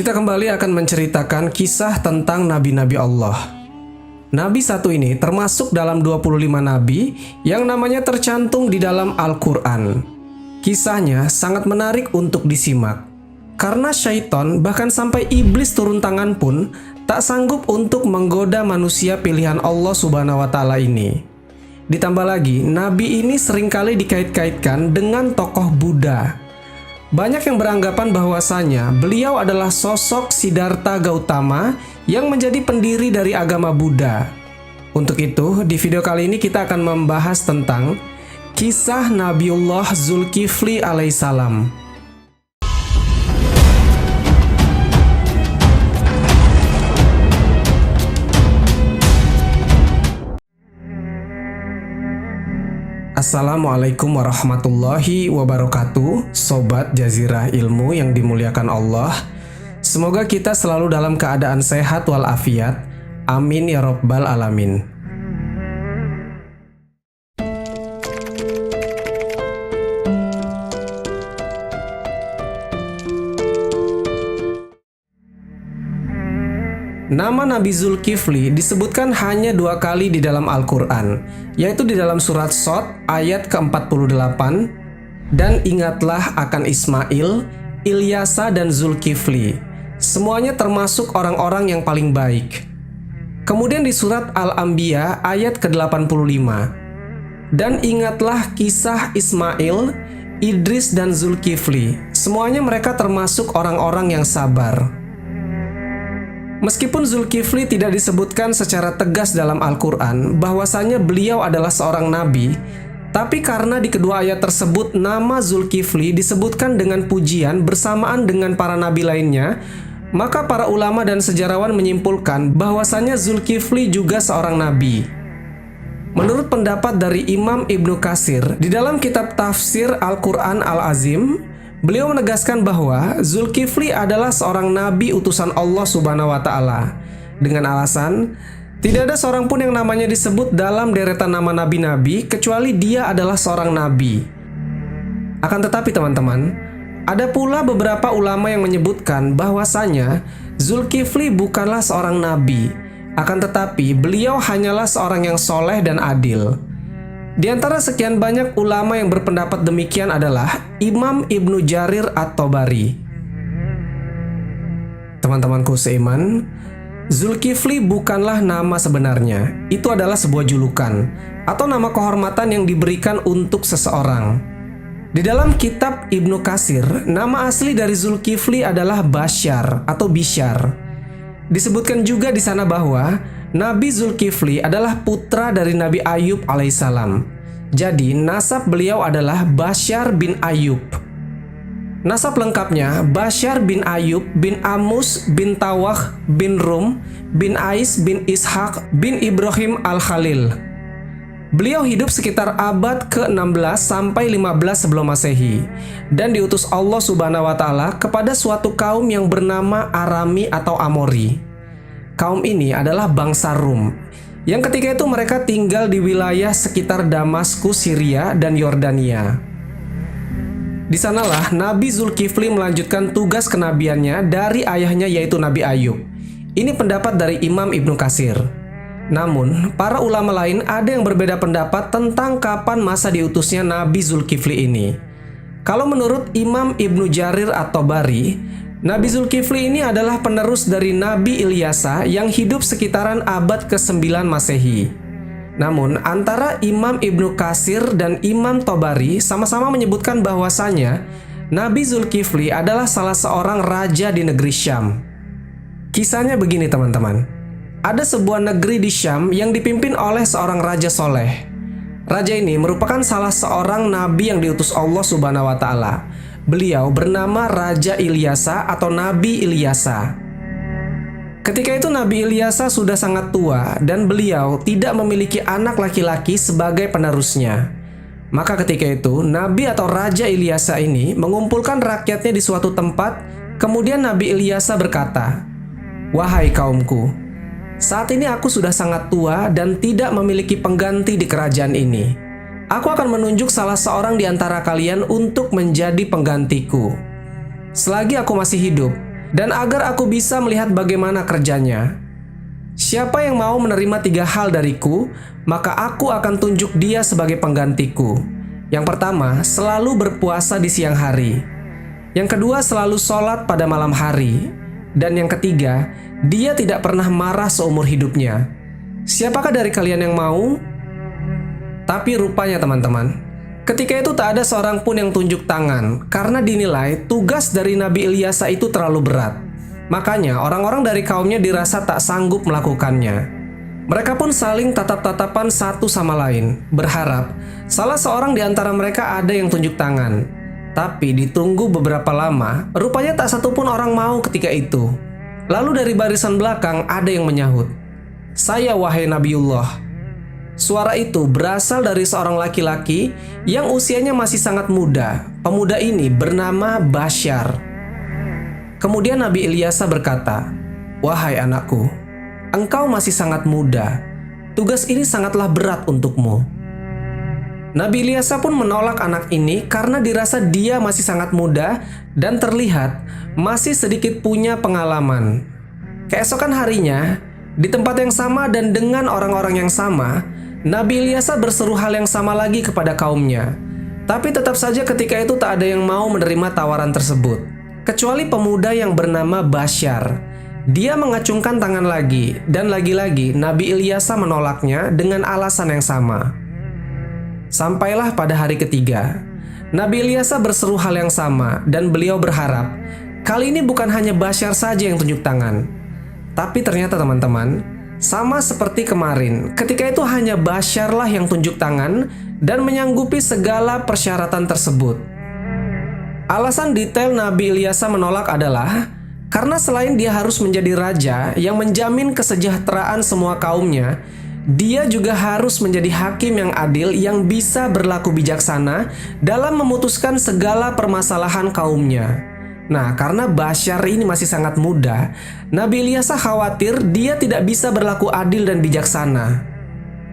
Kita kembali akan menceritakan kisah tentang nabi-nabi Allah. Nabi satu ini termasuk dalam 25 nabi yang namanya tercantum di dalam Al-Quran. Kisahnya sangat menarik untuk disimak. Karena syaitan bahkan sampai iblis turun tangan pun tak sanggup untuk menggoda manusia pilihan Allah Subhanahu wa Ta'ala ini. Ditambah lagi, nabi ini seringkali dikait-kaitkan dengan tokoh Buddha. Banyak yang beranggapan bahwasanya beliau adalah sosok Siddhartha Gautama yang menjadi pendiri dari agama Buddha. Untuk itu, di video kali ini kita akan membahas tentang kisah Nabiullah Zulkifli alaihissalam. Assalamualaikum warahmatullahi wabarakatuh, Sobat Jazirah Ilmu yang dimuliakan Allah. Semoga kita selalu dalam keadaan sehat walafiat. Amin ya Rabbal Alamin. Nama Nabi Zulkifli disebutkan hanya 2 kali di dalam Al-Quran, yaitu di dalam surat Shad ayat ke-48, dan ingatlah akan Ismail, Ilyasa, dan Zulkifli. Semuanya termasuk orang-orang yang paling baik. Kemudian di surat Al-Anbiya ayat ke-85, dan ingatlah kisah Ismail, Idris, dan Zulkifli. Semuanya mereka termasuk orang-orang yang sabar. Meskipun Zulkifli tidak disebutkan secara tegas dalam Al-Quran bahwasanya beliau adalah seorang nabi, tapi karena di kedua ayat tersebut nama Zulkifli disebutkan dengan pujian bersamaan dengan para nabi lainnya, maka para ulama dan sejarawan menyimpulkan bahwasanya Zulkifli juga seorang nabi. Menurut pendapat dari Imam Ibnu Katsir, di dalam kitab tafsir Al-Quran Al-Azim, beliau menegaskan bahwa Zulkifli adalah seorang nabi utusan Allah Subhanahu wa Ta'ala, dengan alasan tidak ada seorang pun yang namanya disebut dalam deretan nama nabi-nabi kecuali dia adalah seorang nabi. Akan tetapi teman-teman, ada pula beberapa ulama yang menyebutkan bahwasanya Zulkifli bukanlah seorang nabi, akan tetapi beliau hanyalah seorang yang soleh dan adil. Di antara sekian banyak ulama yang berpendapat demikian adalah Imam Ibnu Jarir At-Tabari. Teman-temanku seiman, Zulkifli bukanlah nama sebenarnya. Itu adalah sebuah julukan atau nama kehormatan yang diberikan untuk seseorang. Di dalam kitab Ibnu Katsir, nama asli dari Zulkifli adalah Basyar atau Bisyar. Disebutkan juga di sana bahwa Nabi Zulkifli adalah putra dari Nabi Ayub alaihissalam. Jadi nasab beliau adalah Basyar bin Ayub. Nasab lengkapnya Basyar bin Ayub bin Amus bin Tawah bin Rum bin Ais bin Ishaq bin Ibrahim al-Khalil. Beliau hidup sekitar abad ke-16 sampai 15 sebelum Masehi dan diutus Allah Subhanahu wa Ta'ala kepada suatu kaum yang bernama Arami atau Amori. Kaum ini adalah bangsa Rum, yang ketika itu mereka tinggal di wilayah sekitar Damaskus, Syria, dan Yordania. Di sanalah Nabi Zulkifli melanjutkan tugas kenabiannya dari ayahnya yaitu Nabi Ayub. Ini pendapat dari Imam Ibnu Katsir. Namun, para ulama lain ada yang berbeda pendapat tentang kapan masa diutusnya Nabi Zulkifli ini. Kalau menurut Imam Ibnu Jarir At-Tabari, Nabi Zulkifli ini adalah penerus dari Nabi Ilyasa yang hidup sekitaran abad ke-9 Masehi. Namun, antara Imam Ibnu Katsir dan Imam Tabari sama-sama menyebutkan bahwasanya Nabi Zulkifli adalah salah seorang raja di negeri Syam. Kisahnya begini teman-teman. Ada sebuah negeri di Syam yang dipimpin oleh seorang raja soleh. Raja ini merupakan salah seorang nabi yang diutus Allah Subhanahu wa Ta'ala. Beliau bernama Raja Ilyasa atau Nabi Ilyasa. Ketika itu Nabi Ilyasa sudah sangat tua dan beliau tidak memiliki anak laki-laki sebagai penerusnya. Maka ketika itu Nabi atau Raja Ilyasa ini mengumpulkan rakyatnya di suatu tempat. Kemudian Nabi Ilyasa berkata, "Wahai kaumku, saat ini aku sudah sangat tua dan tidak memiliki pengganti di kerajaan ini. Aku akan menunjuk salah seorang di antara kalian untuk menjadi penggantiku. Selagi aku masih hidup, dan agar aku bisa melihat bagaimana kerjanya. Siapa yang mau menerima 3 hal dariku, maka aku akan tunjuk dia sebagai penggantiku. Yang pertama, selalu berpuasa di siang hari. Yang kedua, selalu sholat pada malam hari. Dan yang ketiga, dia tidak pernah marah seumur hidupnya. Siapakah dari kalian yang mau? Tapi rupanya teman-teman, ketika itu tak ada seorang pun yang tunjuk tangan karena dinilai tugas dari Nabi Ilyasa itu terlalu berat. Makanya orang-orang dari kaumnya dirasa tak sanggup melakukannya. Mereka pun saling tatap-tatapan satu sama lain, berharap salah seorang di antara mereka ada yang tunjuk tangan. Tapi ditunggu beberapa lama, rupanya tak satu pun orang mau ketika itu. Lalu dari barisan belakang ada yang menyahut, "Saya wahai Nabiullah." Suara itu berasal dari seorang laki-laki yang usianya masih sangat muda. Pemuda ini bernama Basyar. Kemudian Nabi Ilyasa berkata, "Wahai anakku, engkau masih sangat muda. Tugas ini sangatlah berat untukmu." Nabi Ilyasa pun menolak anak ini karena dirasa dia masih sangat muda dan terlihat masih sedikit punya pengalaman. Keesokan harinya, di tempat yang sama dan dengan orang-orang yang sama, Nabi Ilyasa berseru hal yang sama lagi kepada kaumnya. Tapi tetap saja ketika itu tak ada yang mau menerima tawaran tersebut, kecuali pemuda yang bernama Basyar. Dia mengacungkan tangan lagi, dan lagi-lagi Nabi Ilyasa menolaknya dengan alasan yang sama. Sampailah pada hari ketiga, Nabi Ilyasa berseru hal yang sama dan beliau berharap kali ini bukan hanya Basyar saja yang tunjuk tangan. Tapi ternyata teman-teman, sama seperti kemarin, ketika itu hanya Basyarlah yang tunjuk tangan dan menyanggupi segala persyaratan tersebut. Alasan detail Nabi Ilyasa menolak adalah karena selain dia harus menjadi raja yang menjamin kesejahteraan semua kaumnya, dia juga harus menjadi hakim yang adil yang bisa berlaku bijaksana dalam memutuskan segala permasalahan kaumnya. Nah, karena Basyar ini masih sangat muda, Nabi Ilyasa khawatir dia tidak bisa berlaku adil dan bijaksana.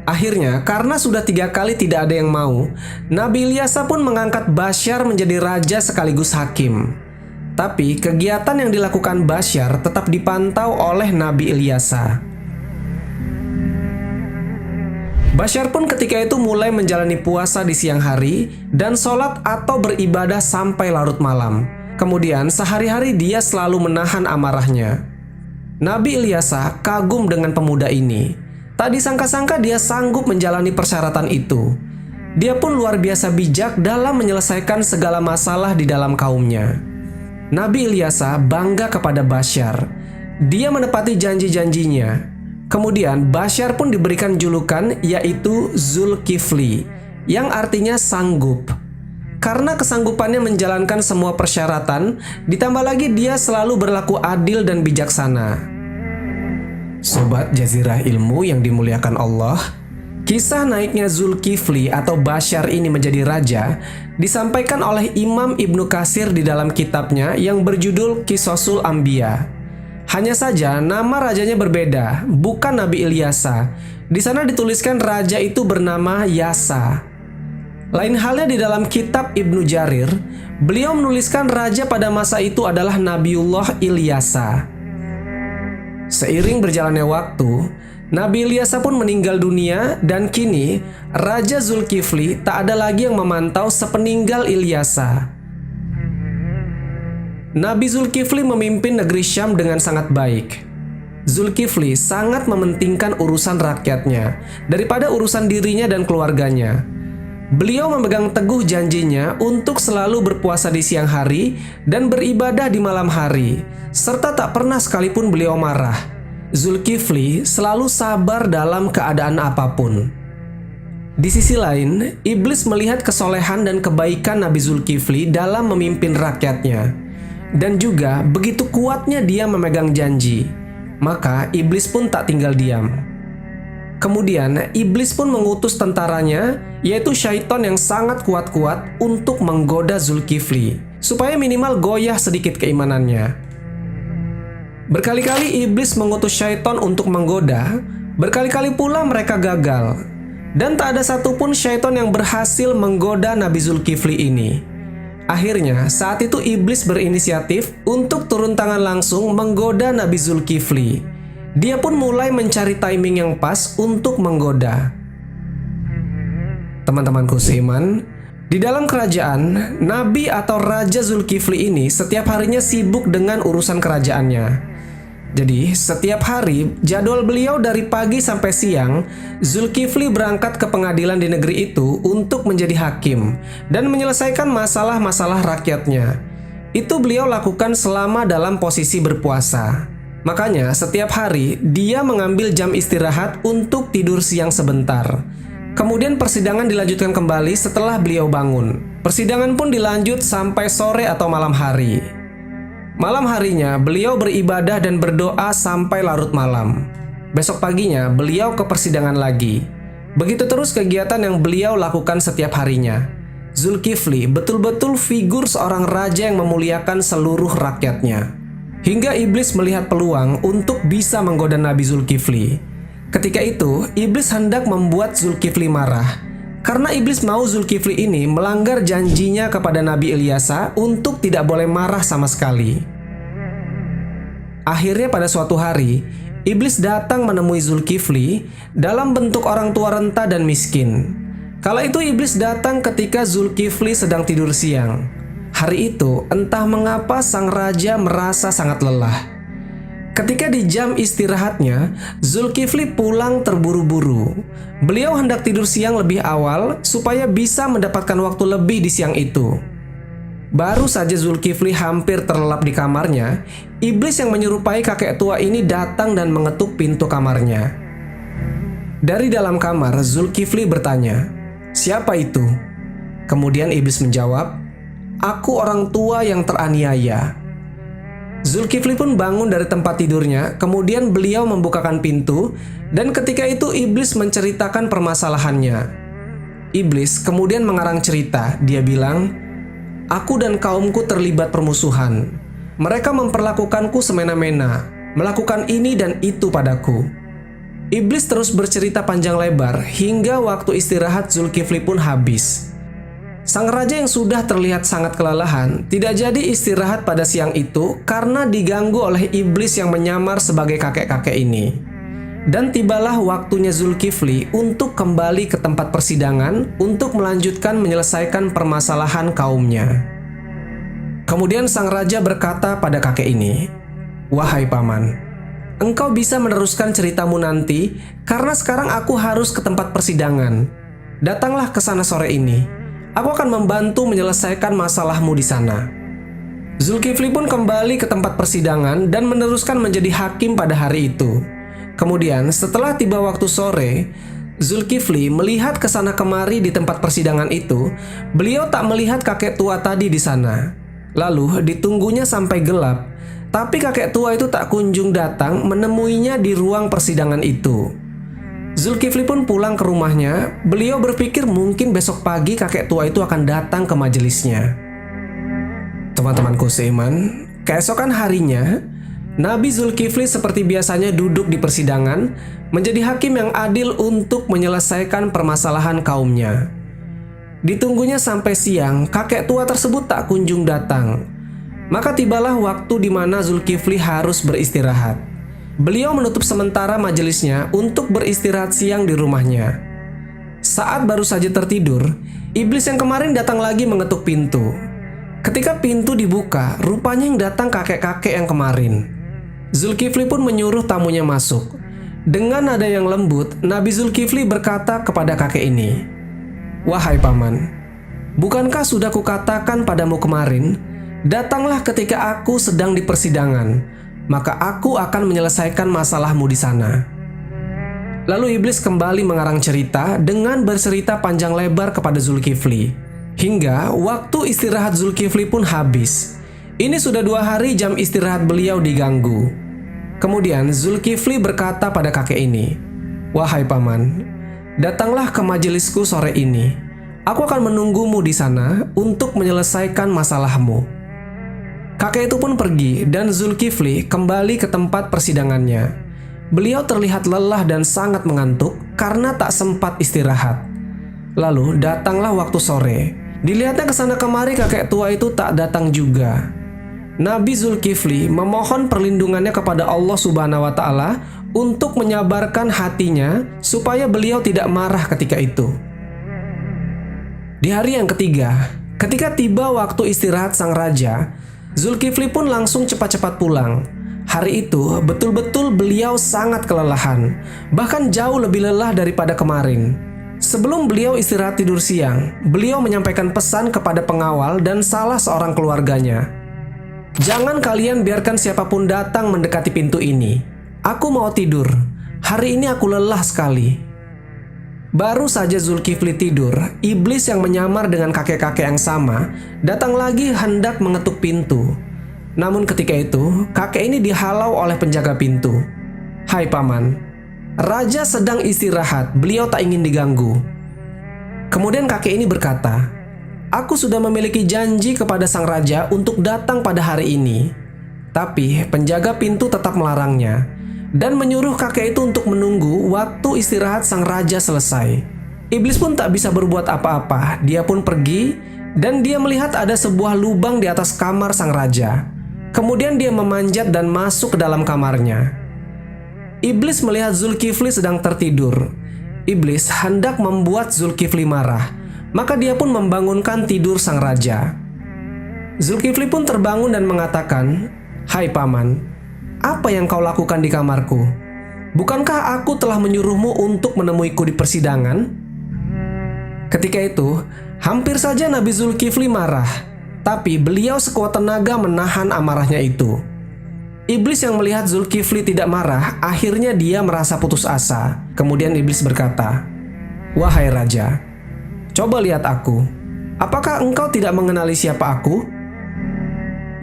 Akhirnya, karena sudah 3 kali tidak ada yang mau, Nabi Ilyasa pun mengangkat Basyar menjadi raja sekaligus hakim. Tapi kegiatan yang dilakukan Basyar tetap dipantau oleh Nabi Ilyasa. Basyar pun ketika itu mulai menjalani puasa di siang hari dan sholat atau beribadah sampai larut malam. Kemudian sehari-hari dia selalu menahan amarahnya. Nabi Ilyasa kagum dengan pemuda ini. Tak disangka-sangka dia sanggup menjalani persyaratan itu. Dia pun luar biasa bijak dalam menyelesaikan segala masalah di dalam kaumnya. Nabi Ilyasa bangga kepada Basyar. Dia menepati janji-janjinya. Kemudian Basyar pun diberikan julukan yaitu Zulkifli, yang artinya sanggup. Karena kesanggupannya menjalankan semua persyaratan, ditambah lagi dia selalu berlaku adil dan bijaksana. Sobat Jazirah Ilmu yang dimuliakan Allah, kisah naiknya Zulkifli atau Basyar ini menjadi raja disampaikan oleh Imam Ibnu Katsir di dalam kitabnya yang berjudul Qisasul Anbiya. Hanya saja nama rajanya berbeda, bukan Nabi Ilyasa. Di sana dituliskan raja itu bernama Yasa. Lain halnya di dalam kitab Ibnu Jarir, beliau menuliskan raja pada masa itu adalah Nabiullah Ilyasa. Seiring berjalannya waktu, Nabi Ilyasa pun meninggal dunia dan kini Raja Zulkifli tak ada lagi yang memantau sepeninggal Ilyasa. Nabi Zulkifli memimpin negeri Syam dengan sangat baik. Zulkifli sangat mementingkan urusan rakyatnya daripada urusan dirinya dan keluarganya. Beliau memegang teguh janjinya untuk selalu berpuasa di siang hari dan beribadah di malam hari, serta tak pernah sekalipun beliau marah. Zulkifli selalu sabar dalam keadaan apapun. Di sisi lain, iblis melihat kesolehan dan kebaikan Nabi Zulkifli dalam memimpin rakyatnya. Dan juga begitu kuatnya dia memegang janji, maka iblis pun tak tinggal diam. Kemudian iblis pun mengutus tentaranya, yaitu syaitan yang sangat kuat-kuat untuk menggoda Zulkifli, supaya minimal goyah sedikit keimanannya. Berkali-kali iblis mengutus syaitan untuk menggoda, berkali-kali pula mereka gagal. Dan tak ada satupun syaitan yang berhasil menggoda Nabi Zulkifli ini. Akhirnya, saat itu iblis berinisiatif untuk turun tangan langsung menggoda Nabi Zulkifli. Dia pun mulai mencari timing yang pas untuk menggoda. Teman-temanku seiman, di dalam kerajaan, Nabi atau Raja Zulkifli ini setiap harinya sibuk dengan urusan kerajaannya. Jadi, setiap hari jadwal beliau dari pagi sampai siang, Zulkifli berangkat ke pengadilan di negeri itu untuk menjadi hakim dan menyelesaikan masalah-masalah rakyatnya. Itu beliau lakukan selama dalam posisi berpuasa. Makanya, setiap hari dia mengambil jam istirahat untuk tidur siang sebentar. Kemudian persidangan dilanjutkan kembali setelah beliau bangun. Persidangan pun dilanjut sampai sore atau malam hari. Malam harinya, beliau beribadah dan berdoa sampai larut malam. Besok paginya, beliau ke persidangan lagi. Begitu terus kegiatan yang beliau lakukan setiap harinya. Zulkifli betul-betul figur seorang raja yang memuliakan seluruh rakyatnya. Hingga iblis melihat peluang untuk bisa menggoda Nabi Zulkifli. Ketika itu, iblis hendak membuat Zulkifli marah. Karena iblis mau Zulkifli ini melanggar janjinya kepada Nabi Ilyasa untuk tidak boleh marah sama sekali. Akhirnya pada suatu hari, iblis datang menemui Zulkifli dalam bentuk orang tua renta dan miskin. Kala itu iblis datang ketika Zulkifli sedang tidur siang. Hari itu, entah mengapa sang raja merasa sangat lelah. Ketika di jam istirahatnya, Zulkifli pulang terburu-buru. Beliau hendak tidur siang lebih awal supaya bisa mendapatkan waktu lebih di siang itu. Baru saja Zulkifli hampir terlelap di kamarnya, iblis yang menyerupai kakek tua ini datang dan mengetuk pintu kamarnya. Dari dalam kamar, Zulkifli bertanya, "Siapa itu?" Kemudian iblis menjawab, "Aku orang tua yang teraniaya." Zulkifli pun bangun dari tempat tidurnya, kemudian beliau membukakan pintu, dan ketika itu iblis menceritakan permasalahannya. Iblis kemudian mengarang cerita, dia bilang, "Aku dan kaumku terlibat permusuhan. Mereka memperlakukanku semena-mena, melakukan ini dan itu padaku." Iblis terus bercerita panjang lebar, hingga waktu istirahat Zulkifli pun habis. Sang raja yang sudah terlihat sangat kelelahan tidak jadi istirahat pada siang itu karena diganggu oleh iblis yang menyamar sebagai kakek-kakek ini. Dan tibalah waktunya Zulkifli untuk kembali ke tempat persidangan untuk melanjutkan menyelesaikan permasalahan kaumnya. Kemudian sang raja berkata pada kakek ini, "Wahai paman, engkau bisa meneruskan ceritamu nanti karena sekarang aku harus ke tempat persidangan. Datanglah ke sana sore ini. Aku akan membantu menyelesaikan masalahmu di sana." Zulkifli pun kembali ke tempat persidangan dan meneruskan menjadi hakim pada hari itu. Kemudian setelah tiba waktu sore, Zulkifli melihat ke sana kemari di tempat persidangan itu. Beliau tak melihat kakek tua tadi di sana. Lalu ditunggunya sampai gelap, tapi kakek tua itu tak kunjung datang menemuinya di ruang persidangan itu. Zulkifli pun pulang ke rumahnya. Beliau berpikir mungkin besok pagi kakek tua itu akan datang ke majelisnya. Teman-temanku seiman, keesokan harinya, Nabi Zulkifli seperti biasanya duduk di persidangan, menjadi hakim yang adil untuk menyelesaikan permasalahan kaumnya. Ditunggunya sampai siang, kakek tua tersebut tak kunjung datang. Maka tibalah waktu di mana Zulkifli harus beristirahat. Beliau menutup sementara majelisnya untuk beristirahat siang di rumahnya. Saat baru saja tertidur, iblis yang kemarin datang lagi mengetuk pintu. Ketika pintu dibuka, rupanya yang datang kakek-kakek yang kemarin. Zulkifli pun menyuruh tamunya masuk. Dengan nada yang lembut, Nabi Zulkifli berkata kepada kakek ini, "Wahai paman, bukankah sudah kukatakan padamu kemarin, datanglah ketika aku sedang di persidangan, maka aku akan menyelesaikan masalahmu di sana." Lalu iblis kembali mengarang cerita dengan bercerita panjang lebar kepada Zulkifli. Hingga waktu istirahat Zulkifli pun habis. Ini sudah 2 hari jam istirahat beliau diganggu. Kemudian Zulkifli berkata pada kakek ini, "Wahai paman, datanglah ke majelisku sore ini. Aku akan menunggumu di sana untuk menyelesaikan masalahmu." Kakek itu pun pergi dan Zulkifli kembali ke tempat persidangannya. Beliau terlihat lelah dan sangat mengantuk karena tak sempat istirahat. Lalu datanglah waktu sore. Dilihatnya kesana kemari, kakek tua itu tak datang juga. Nabi Zulkifli memohon perlindungannya kepada Allah Subhanahu wa Ta'ala untuk menyabarkan hatinya supaya beliau tidak marah ketika itu. Di hari yang ketiga, ketika tiba waktu istirahat sang raja, Zulkifli pun langsung cepat-cepat pulang. Hari itu betul-betul beliau sangat kelelahan, bahkan jauh lebih lelah daripada kemarin. Sebelum beliau istirahat tidur siang, beliau menyampaikan pesan kepada pengawal dan salah seorang keluarganya. "Jangan kalian biarkan siapapun datang mendekati pintu ini. Aku mau tidur. Hari ini aku lelah sekali." Baru saja Zulkifli tidur, iblis yang menyamar dengan kakek-kakek yang sama datang lagi hendak mengetuk pintu. Namun ketika itu, kakek ini dihalau oleh penjaga pintu. "Hai paman, raja sedang istirahat, beliau tak ingin diganggu." Kemudian kakek ini berkata, "Aku sudah memiliki janji kepada sang raja untuk datang pada hari ini." Tapi penjaga pintu tetap melarangnya dan menyuruh kakek itu untuk menunggu waktu istirahat sang raja selesai. Iblis pun tak bisa berbuat apa-apa. Dia pun pergi dan dia melihat ada sebuah lubang di atas kamar sang raja. Kemudian dia memanjat dan masuk ke dalam kamarnya. Iblis melihat Zulkifli sedang tertidur. Iblis hendak membuat Zulkifli marah, maka dia pun membangunkan tidur sang raja. Zulkifli pun terbangun dan mengatakan, "Hai paman, apa yang kau lakukan di kamarku? Bukankah aku telah menyuruhmu untuk menemuiku di persidangan?" Ketika itu, hampir saja Nabi Zulkifli marah, tapi beliau sekuat tenaga menahan amarahnya itu. Iblis yang melihat Zulkifli tidak marah, akhirnya dia merasa putus asa. Kemudian iblis berkata, "Wahai raja, coba lihat aku. Apakah engkau tidak mengenali siapa aku?"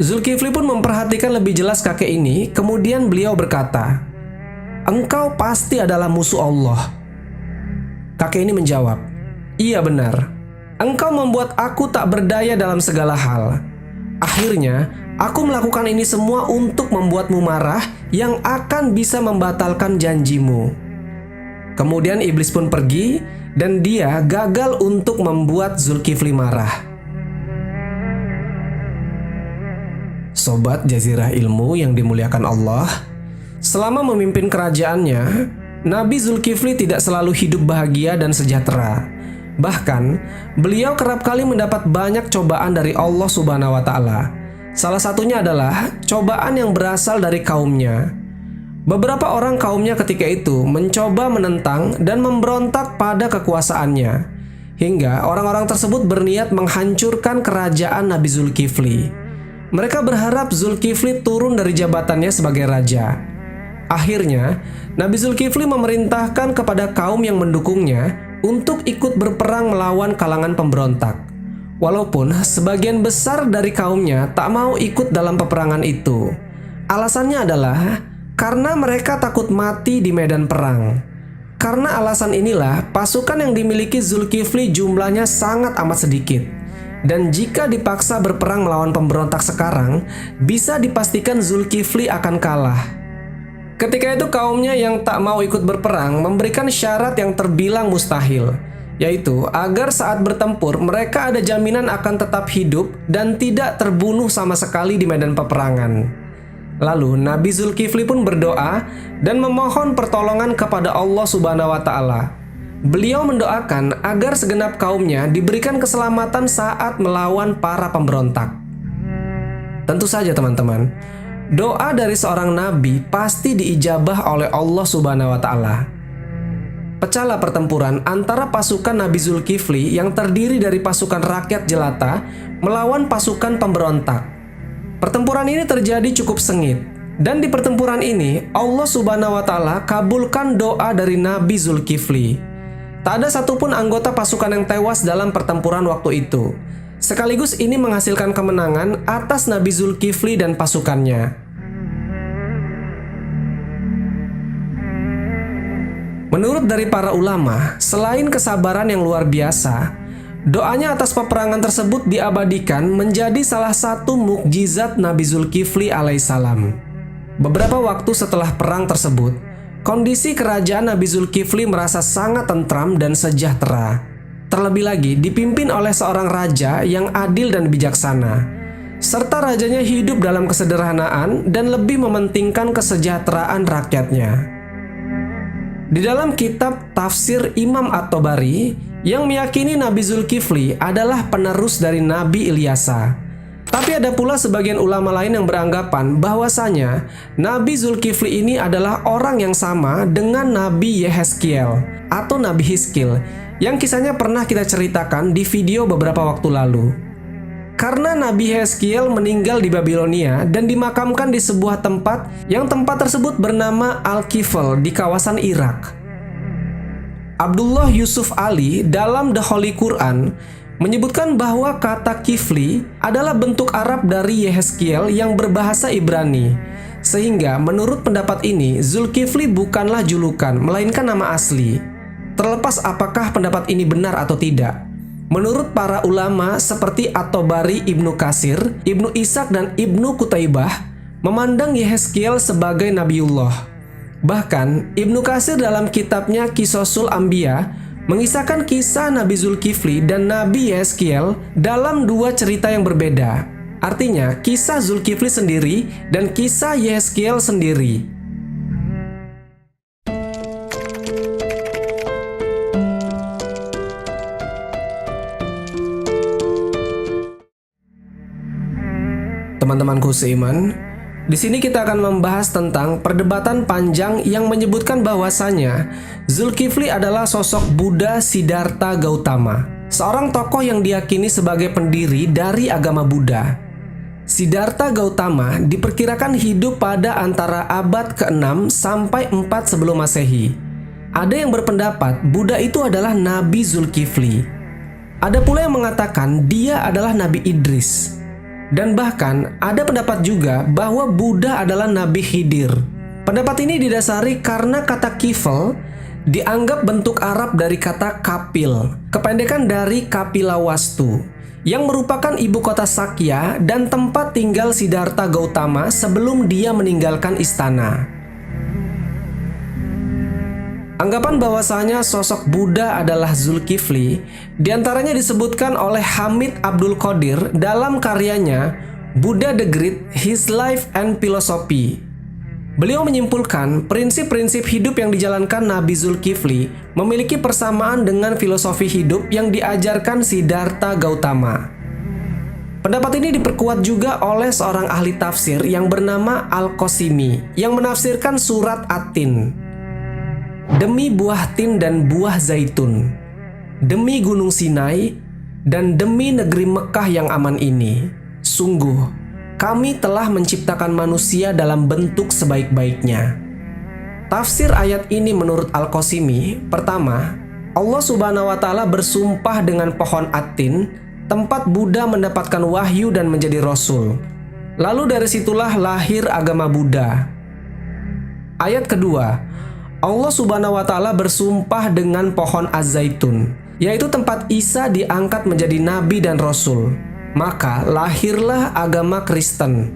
Zulkifli pun memperhatikan lebih jelas kakek ini. Kemudian beliau berkata, "Engkau pasti adalah musuh Allah." Kakek ini menjawab, "Iya benar. Engkau membuat aku tak berdaya dalam segala hal. Akhirnya, aku melakukan ini semua untuk membuatmu marah yang akan bisa membatalkan janjimu." Kemudian iblis pun pergi dan dia gagal untuk membuat Zulkifli marah. Sobat Jazirah Ilmu yang dimuliakan Allah, selama memimpin kerajaannya, Nabi Zulkifli tidak selalu hidup bahagia dan sejahtera. Bahkan, beliau kerap kali mendapat banyak cobaan dari Allah Subhanahu wa Ta'ala. Salah satunya adalah cobaan yang berasal dari kaumnya. Beberapa orang kaumnya ketika itu mencoba menentang dan memberontak pada kekuasaannya, hingga orang-orang tersebut berniat menghancurkan kerajaan Nabi Zulkifli. Mereka berharap Zulkifli turun dari jabatannya sebagai raja. Akhirnya, Nabi Zulkifli memerintahkan kepada kaum yang mendukungnya untuk ikut berperang melawan kalangan pemberontak. Walaupun sebagian besar dari kaumnya tak mau ikut dalam peperangan itu. Alasannya adalah karena mereka takut mati di medan perang. Karena alasan inilah pasukan yang dimiliki Zulkifli jumlahnya sangat amat sedikit. Dan jika dipaksa berperang melawan pemberontak sekarang, bisa dipastikan Zulkifli akan kalah. Ketika itu kaumnya yang tak mau ikut berperang memberikan syarat yang terbilang mustahil, yaitu agar saat bertempur mereka ada jaminan akan tetap hidup dan tidak terbunuh sama sekali di medan peperangan. Lalu Nabi Zulkifli pun berdoa dan memohon pertolongan kepada Allah Subhanahu wa Ta'ala. Beliau mendoakan agar segenap kaumnya diberikan keselamatan saat melawan para pemberontak. Tentu saja teman-teman, doa dari seorang nabi pasti diijabah oleh Allah Subhanahu wa Ta'ala. Pecahlah pertempuran antara pasukan Nabi Zulkifli yang terdiri dari pasukan rakyat jelata melawan pasukan pemberontak. Pertempuran ini terjadi cukup sengit, dan di pertempuran ini Allah Subhanahu wa Ta'ala kabulkan doa dari Nabi Zulkifli. Tak ada satupun anggota pasukan yang tewas dalam pertempuran waktu itu. Sekaligus ini menghasilkan kemenangan atas Nabi Zulkifli dan pasukannya. Menurut dari para ulama, selain kesabaran yang luar biasa, doanya atas peperangan tersebut diabadikan menjadi salah satu mukjizat Nabi Zulkifli alaihissalam. Beberapa waktu setelah perang tersebut, kondisi kerajaan Nabi Zulkifli merasa sangat tentram dan sejahtera. terlebih lagi dipimpin oleh seorang raja yang adil dan bijaksana, serta rajanya hidup dalam kesederhanaan dan lebih mementingkan kesejahteraan rakyatnya. Di dalam kitab tafsir Imam At-Tabari yang meyakini Nabi Zulkifli adalah penerus dari Nabi Ilyasa. Tapi ada pula sebagian ulama lain yang beranggapan bahwasanya Nabi Zulkifli ini adalah orang yang sama dengan Nabi Yehezkiel atau Nabi Hizkil yang kisahnya pernah kita ceritakan di video beberapa waktu lalu. Karena Nabi Yehezkiel meninggal di Babilonia dan dimakamkan di sebuah tempat yang tempat tersebut bernama Al-Kifl di kawasan Irak. Abdullah Yusuf Ali dalam The Holy Quran menyebutkan bahwa kata Kifli adalah bentuk Arab dari Yehezkiel yang berbahasa Ibrani. Sehingga menurut pendapat ini, Zulkifli bukanlah julukan, melainkan nama asli. Terlepas apakah pendapat ini benar atau tidak, menurut para ulama seperti At-Tabari, Ibnu Katsir, Ibnu Ishaq, dan Ibnu Qutaibah memandang Yehezkiel sebagai Nabiullah. Bahkan Ibnu Katsir dalam kitabnya Qisasul Anbiya mengisahkan kisah Nabi Zulkifli dan Nabi Yehezkiel dalam dua cerita yang berbeda. Artinya, kisah Zulkifli sendiri dan kisah Yehezkiel sendiri. Teman-temanku seiman, di sini kita akan membahas tentang perdebatan panjang yang menyebutkan bahwasanya Zulkifli adalah sosok Buddha Siddhartha Gautama, seorang tokoh yang diyakini sebagai pendiri dari agama Buddha. Siddhartha Gautama diperkirakan hidup pada antara abad ke-6 sampai 4 sebelum Masehi. Ada yang berpendapat Buddha itu adalah Nabi Zulkifli. Ada pula yang mengatakan dia adalah Nabi Idris. Dan bahkan ada pendapat juga bahwa Buddha adalah Nabi Khidir. Pendapat ini didasari karena kata kifl dianggap bentuk Arab dari kata kapil, kependekan dari Kapilawastu, yang merupakan ibu kota Sakya dan tempat tinggal Siddhartha Gautama sebelum dia meninggalkan istana. Anggapan bahwasanya sosok Buddha adalah Zulkifli diantaranya disebutkan oleh Hamid Abdul Qadir dalam karyanya Buddha the Great, His Life and Philosophy. Beliau menyimpulkan prinsip-prinsip hidup yang dijalankan Nabi Zulkifli memiliki persamaan dengan filosofi hidup yang diajarkan Siddhartha Gautama. Pendapat ini diperkuat juga oleh seorang ahli tafsir yang bernama Al-Qasimi yang menafsirkan surat At-Tin. Demi buah tin dan buah zaitun, demi gunung Sinai, dan demi negeri Mekah yang aman ini, sungguh kami telah menciptakan manusia dalam bentuk sebaik-baiknya. Tafsir ayat ini menurut Al-Qasimi, pertama, Allah Subhanahu wa Ta'ala bersumpah dengan pohon At-Tin, tempat Buddha mendapatkan wahyu dan menjadi rasul. Lalu dari situlah lahir agama Buddha. Ayat kedua, Allah Subhanahu wa Ta'ala bersumpah dengan pohon Az-Zaitun, yaitu tempat Isa diangkat menjadi nabi dan rasul. Maka lahirlah agama Kristen.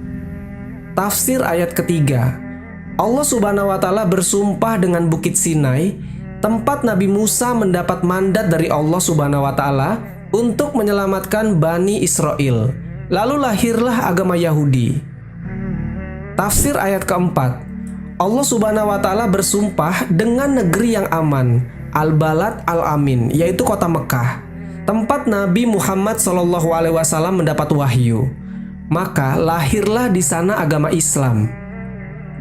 Tafsir ayat ketiga, Allah Subhanahu wa Ta'ala bersumpah dengan Bukit Sinai, tempat Nabi Musa mendapat mandat dari Allah Subhanahu wa Ta'ala untuk menyelamatkan Bani Israel. Lalu lahirlah agama Yahudi. Tafsir ayat keempat, Allah Subhanahu wa Ta'ala bersumpah dengan negeri yang aman, Al-Balad Al-Amin, yaitu kota Mekah, tempat Nabi Muhammad SAW mendapat wahyu. Maka lahirlah di sana agama Islam.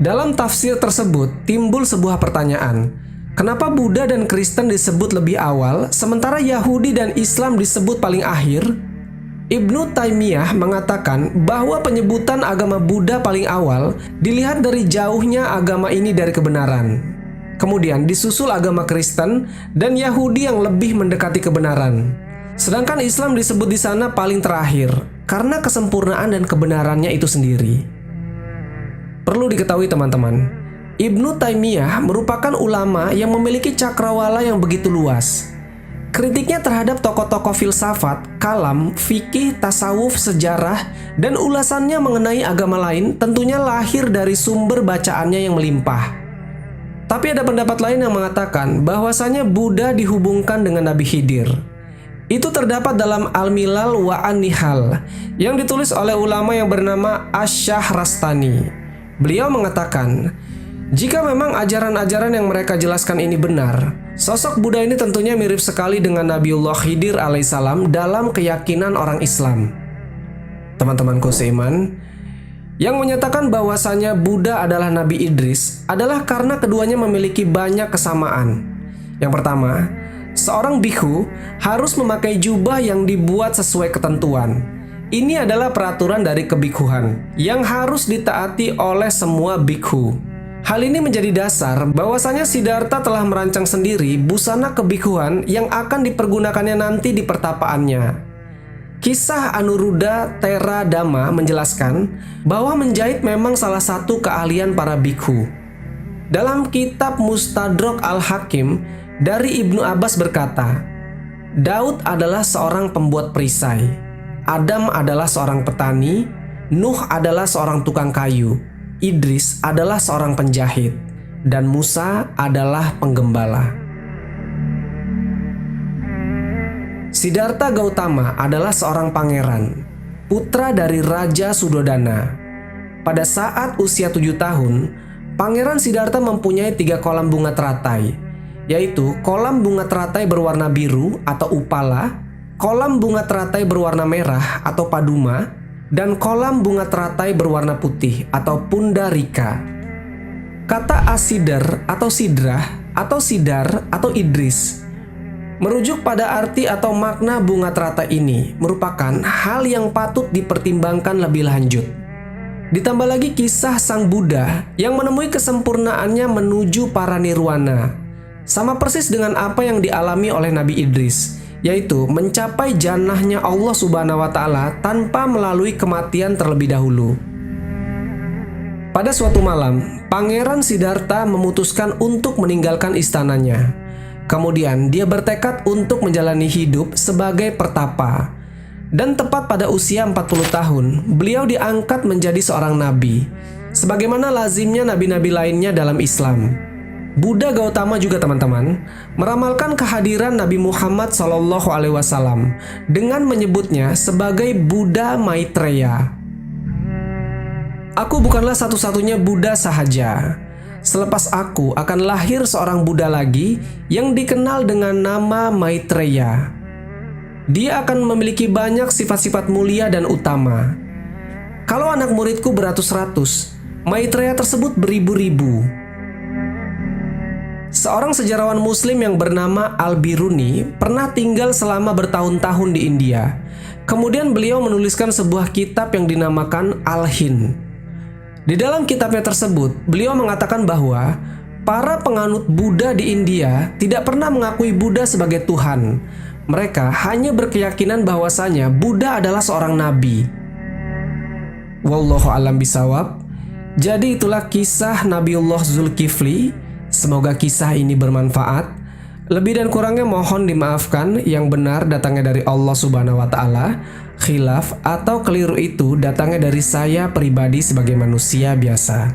Dalam tafsir tersebut timbul sebuah pertanyaan, kenapa Buddha dan Kristen disebut lebih awal, sementara Yahudi dan Islam disebut paling akhir? Ibnu Taimiyah mengatakan bahwa penyebutan agama Buddha paling awal dilihat dari jauhnya agama ini dari kebenaran. Kemudian disusul agama Kristen dan Yahudi yang lebih mendekati kebenaran. Sedangkan Islam disebut di sana paling terakhir karena kesempurnaan dan kebenarannya itu sendiri. Perlu diketahui teman-teman, Ibnu Taimiyah merupakan ulama yang memiliki cakrawala yang begitu luas. Kritiknya terhadap tokoh-tokoh filsafat, kalam, fikih, tasawuf, sejarah, dan ulasannya mengenai agama lain tentunya lahir dari sumber bacaannya yang melimpah. Tapi ada pendapat lain yang mengatakan bahwasanya Buddha dihubungkan dengan Nabi Khidir. Itu terdapat dalam Al-Milal wa An-Nihal yang ditulis oleh ulama yang bernama Asy-Syahrastani. Beliau mengatakan, jika memang ajaran-ajaran yang mereka jelaskan ini benar, sosok Buddha ini tentunya mirip sekali dengan Nabiullah Khidir alaihissalam dalam keyakinan orang Islam. Teman-temanku seiman, yang menyatakan bahwasanya Buddha adalah Nabi Idris adalah karena keduanya memiliki banyak kesamaan. Yang pertama, seorang bikhu harus memakai jubah yang dibuat sesuai ketentuan. Ini adalah peraturan dari kebikhuan yang harus ditaati oleh semua bikhu. Hal ini menjadi dasar bahwasanya Siddhartha telah merancang sendiri busana kebikhuan yang akan dipergunakannya nanti di pertapaannya. Kisah Anuruddha Thera Dhamma menjelaskan bahwa menjahit memang salah satu keahlian para bikhu. Dalam kitab Mustadrak Al-Hakim dari Ibnu Abbas berkata, Daud adalah seorang pembuat perisai, Adam adalah seorang petani, Nuh adalah seorang tukang kayu, Idris adalah seorang penjahit, dan Musa adalah penggembala. Siddhartha Gautama adalah seorang pangeran, putra dari Raja Sudodana. Pada saat usia 7 tahun, Pangeran Siddhartha mempunyai 3 kolam bunga teratai, yaitu kolam bunga teratai berwarna biru atau upala, kolam bunga teratai berwarna merah atau paduma, dan kolam bunga teratai berwarna putih atau pundarika. Kata Asider atau Sidrah atau Sidar atau Idris merujuk pada arti atau makna bunga teratai ini merupakan hal yang patut dipertimbangkan lebih lanjut. Ditambah lagi kisah Sang Buddha yang menemui kesempurnaannya menuju para nirwana, sama persis dengan apa yang dialami oleh Nabi Idris, yaitu mencapai jannahnya Allah Subhanahu wa Ta'ala tanpa melalui kematian terlebih dahulu. Pada suatu malam, Pangeran Siddhartha memutuskan untuk meninggalkan istananya. Kemudian dia bertekad untuk menjalani hidup sebagai pertapa. Dan tepat pada usia 40 tahun, beliau diangkat menjadi seorang nabi, sebagaimana lazimnya nabi-nabi lainnya dalam Islam. Buddha Gautama juga teman-teman meramalkan kehadiran Nabi Muhammad SAW dengan menyebutnya sebagai Buddha Maitreya. Aku bukanlah satu-satunya Buddha sahaja. Selepas aku akan lahir seorang Buddha lagi yang dikenal dengan nama Maitreya. Dia akan memiliki banyak sifat-sifat mulia dan utama. Kalau anak muridku beratus-ratus, Maitreya tersebut beribu-ribu. Seorang sejarawan muslim yang bernama Al-Biruni pernah tinggal selama bertahun-tahun di India. Kemudian beliau menuliskan sebuah kitab yang dinamakan Al-Hind. Di dalam kitabnya tersebut, beliau mengatakan bahwa para penganut Buddha di India tidak pernah mengakui Buddha sebagai Tuhan. Mereka hanya berkeyakinan bahwasanya Buddha adalah seorang nabi. Wallahu a'lam bishawab. Jadi itulah kisah Nabiullah Zulkifli. Semoga kisah ini bermanfaat. Lebih dan kurangnya mohon dimaafkan, yang benar datangnya dari Allah Subhanahu wa Ta'ala. Khilaf atau keliru itu datangnya dari saya pribadi sebagai manusia biasa.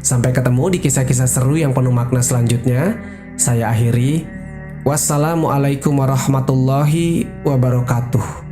Sampai ketemu di kisah-kisah seru yang penuh makna selanjutnya. Saya akhiri. Wassalamualaikum warahmatullahi wabarakatuh.